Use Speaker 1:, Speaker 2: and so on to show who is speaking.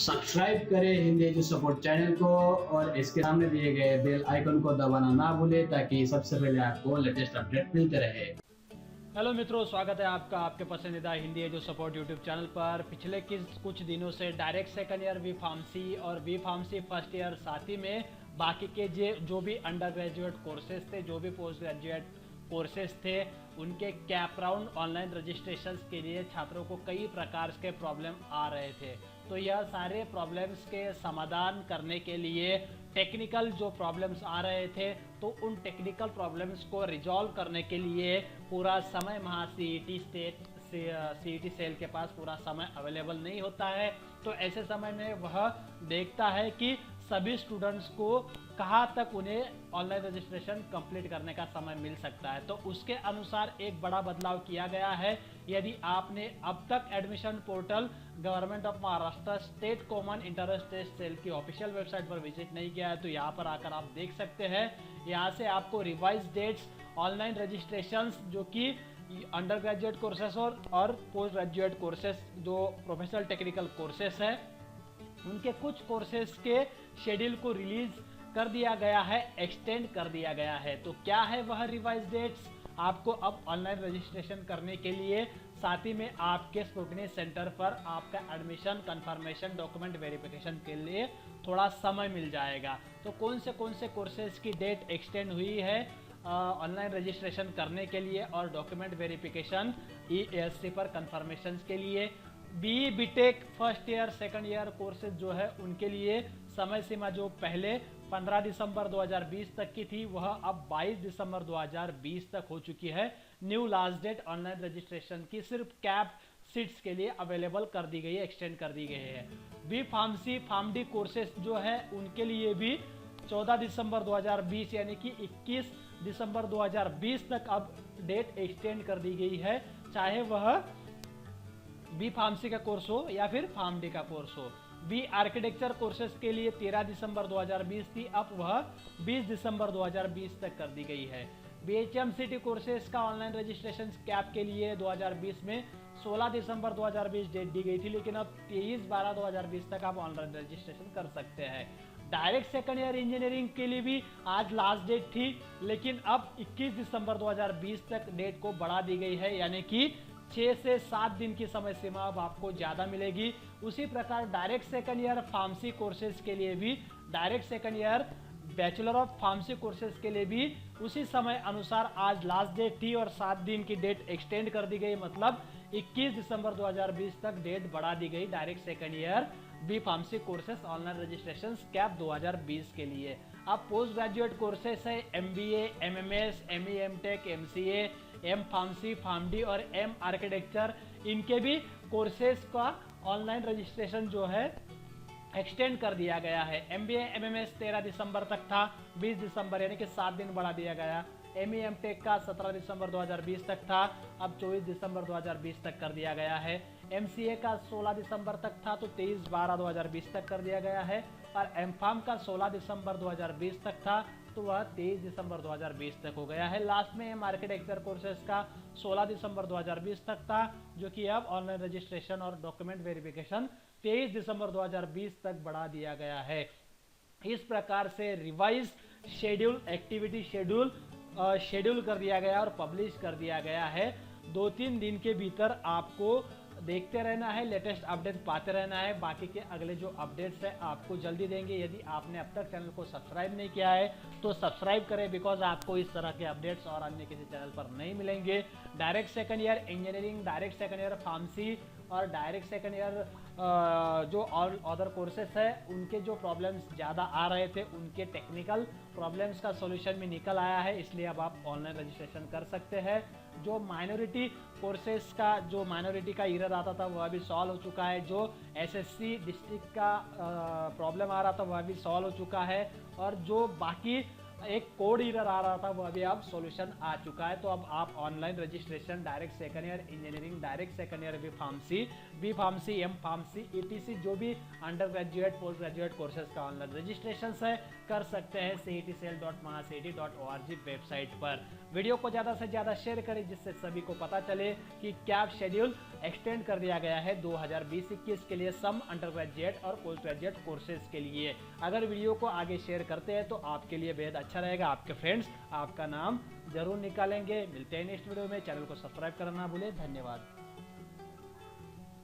Speaker 1: Subscribe करें Hindi edu support channel को और इसके सामने दिए गए बेल आइकन को दबाना ना भूलें ताकि सबसे पहले आपको लेटेस्ट अपडेट मिलते रहे।
Speaker 2: हेलो मित्रों, स्वागत है आपका आपके पसंदीदा Hindi edu support YouTube channel पर। पिछले कुछ दिनों से direct second year B pharmacy और बी फार्मेसी फर्स्ट ईयर साथ ही में बाकी के जो भी अंडर ग्रेजुएट कोर्सेज थे, जो भी पोस्ट ग्रेजुएट कोर्सेज थे, उनके कैप राउंड ऑनलाइन रजिस्ट्रेशन के लिए छात्रों को कई प्रकार के प्रॉब्लम आ रहे थे। तो यह सारे प्रॉब्लम्स के समाधान करने के लिए टेक्निकल जो प्रॉब्लम्स आ रहे थे, तो उन टेक्निकल प्रॉब्लम्स को रिजॉल्व करने के लिए पूरा समय महा सीईटी सेल के पास पूरा समय अवेलेबल नहीं होता है। तो ऐसे समय में वह देखता है कि सभी स्टूडेंट्स को कहाँ तक उन्हें ऑनलाइन रजिस्ट्रेशन कंप्लीट करने का समय मिल सकता है। तो उसके अनुसार एक बड़ा बदलाव किया गया है। यदि आपने अब तक admission portal government of Maharashtra state common interest test cell की ऑफिशियल वेबसाइट पर विजिट नहीं किया है तो यहाँ पर आकर आप देख सकते हैं। यहाँ से आपको रिवाइज डेट्स, ऑनलाइन रजिस्ट्रेशंस जो कि अंडर ग्रेजुएट कोर्सेस और पोस्ट ग्रेजुएट कोर्सेस जो प्रोफेशनल टेक्निकल कोर्सेस है, उनके कुछ कोर्सेज के शेड्यूल को रिलीज कर दिया गया है, एक्सटेंड कर दिया गया है। तो क्या है वह रिवाइज डेट्स? आपको अब ऑनलाइन रजिस्ट्रेशन करने के लिए साथ ही में आपके स्क्रूटनी सेंटर पर आपका एडमिशन कंफर्मेशन डॉक्यूमेंट वेरिफिकेशन के लिए थोड़ा समय मिल जाएगा। तो कौन से कोर्सेज की डेट एक्सटेंड हुई है ऑनलाइन रजिस्ट्रेशन करने के लिए और डॉक्यूमेंट वेरिफिकेशन EASC पर कंफर्मेशन के लिए? B Tech first year second year courses जो है उनके लिए समय सीमा जो पहले 15 दिसंबर 2020 तक की थी, वह अब 22 दिसंबर 2020 तक हो चुकी है। New last date online registration की सिर्फ कैप सीट्स के लिए अवेलेबल कर दी गई है, एक्सटेंड कर दी गई है। बी फार्मेसी फार्मडी कोर्सेज जो है उनके लिए भी 14 दिसंबर 2020 यानी कि 21 दिसंबर 2020 तक अब डेट एक्सटेंड कर दी गई है, चाहे वह बी फार्मेसी का कोर्स हो या फिर फार्मडी का कोर्स हो। बी आर्किटेक्चर कोर्सेज के लिए 13 दिसंबर 2020 थी, अब वह 20 दिसंबर 2020 तक कर दी गई है। BHMCT कोर्सेज का ऑनलाइन रजिस्ट्रेशन कैप के लिए 2020 में 16 दिसंबर 2020 डेट दी गई थी, लेकिन अब 23/12/2020 तक आप ऑनलाइन रजिस्ट्रेशन कर सकते हैं। डायरेक्ट सेकंड ईयर इंजीनियरिंग के लिए भी आज लास्ट डेट थी, लेकिन अब 21 दिसंबर 2020 तक डेट को बढ़ा दी गई है, यानी कि 6 से 7 दिन की समय सीमा अब आपको ज़्यादा मिलेगी। उसी प्रकार direct second year pharmacy courses के लिए भी, direct second year bachelor of pharmacy courses के लिए भी उसी समय अनुसार आज लास्ट डेट थी और 7 दिन की डेट एक्सटेंड कर दी गई, मतलब 21 दिसंबर 2020 तक डेट बढ़ा दी गई direct second year B pharmacy courses online registration CAP 2020 के लिए। अब पोस्ट ग्रेजुएट कोर्सेज है MBA, MMS, ME, MTech, MCA, M pharmacy, pharm D और M आर्किटेक्चर, इनके भी कोर्सेज का ऑनलाइन रजिस्ट्रेशन जो है एक्सटेंड कर दिया गया है। MBA, MMS 13 दिसंबर तक था, 20 दिसंबर यानी कि 7 दिन बढ़ा दिया गया। ME, MTech का 17 दिसंबर 2020 तक था, अब 24 दिसंबर 2020 तक कर दिया गया है। MCA का 16 दिसंबर तक था, तो 23/12/2020 तक कर दिया गया है। और MPharm का 16 दिसंबर 2020 तक था, तो वह 23 दिसंबर 2020 तक हो गया है। लास्ट में M आर्किटेक्चर कोर्सेज का 16 दिसंबर 2020 तक था, जो कि अब ऑनलाइन रजिस्ट्रेशन और डॉक्यूमेंट वेरिफिकेशन 23 दिसंबर 2020 तक बढ़ा दिया गया है। इस प्रकार से रिवाइज शेड्यूल, एक्टिविटी शेड्यूल कर दिया गया और पब्लिश कर दिया गया है। 2-3 दिन के भीतर आपको देखते रहना है, लेटेस्ट अपडेट पाते रहना है। बाकी के अगले जो अपडेट्स है आपको जल्दी देंगे। यदि आपने अब तक चैनल को सब्सक्राइब नहीं किया है तो सब्सक्राइब करें, बिकॉज आपको इस तरह के अपडेट्स और अन्य किसी चैनल पर नहीं मिलेंगे। Direct second year engineering, direct second year pharmacy और डायरेक्ट सेकंड ईयर जो और अदर कोर्सेस है, उनके जो प्रॉब्लम्स ज़्यादा आ रहे थे, उनके टेक्निकल प्रॉब्लम्स का सॉल्यूशन भी निकल आया है, इसलिए अब आप ऑनलाइन रजिस्ट्रेशन कर सकते हैं। जो माइनॉरिटी कोर्सेस का जो माइनॉरिटी का एरर आता था वह भी सॉल्व हो चुका है। जो SSC डिस्ट्रिक्ट का प्रॉब्लम आ रहा था वह भी सॉल्व हो चुका है, और जो बाकी एक कोड एरर आ रहा था वह भी अब सॉल्यूशन आ चुका है। तो अब आप online registration direct second year engineering, direct second year B pharmacy, M pharmacy, ETC जो भी under graduate post graduate courses का ऑनलाइन रजिस्ट्रेशन है कर सकते हैं cetcell.mahacity.org वेबसाइट पर। वीडियो को ज़्यादा से ज़्यादा शेयर करें जिससे सभी को पता चले कि क्या शेड्यूल एक्सटेंड कर दिया गया है 2020-21 के लिए सम अंडर ग्रेजुएट और पोस्ट ग्रेजुएट कोर्सेज के लिए। अगर वीडियो को आगे शेयर करते हैं तो आपके लिए बेहद अच्छा रहेगा, आपके फ्रेंड्स आपका नाम जरूर निकालेंगे। मिलते हैं नेक्स्ट वीडियो में, चैनल को सब्सक्राइब करना ना भूलें। धन्यवाद।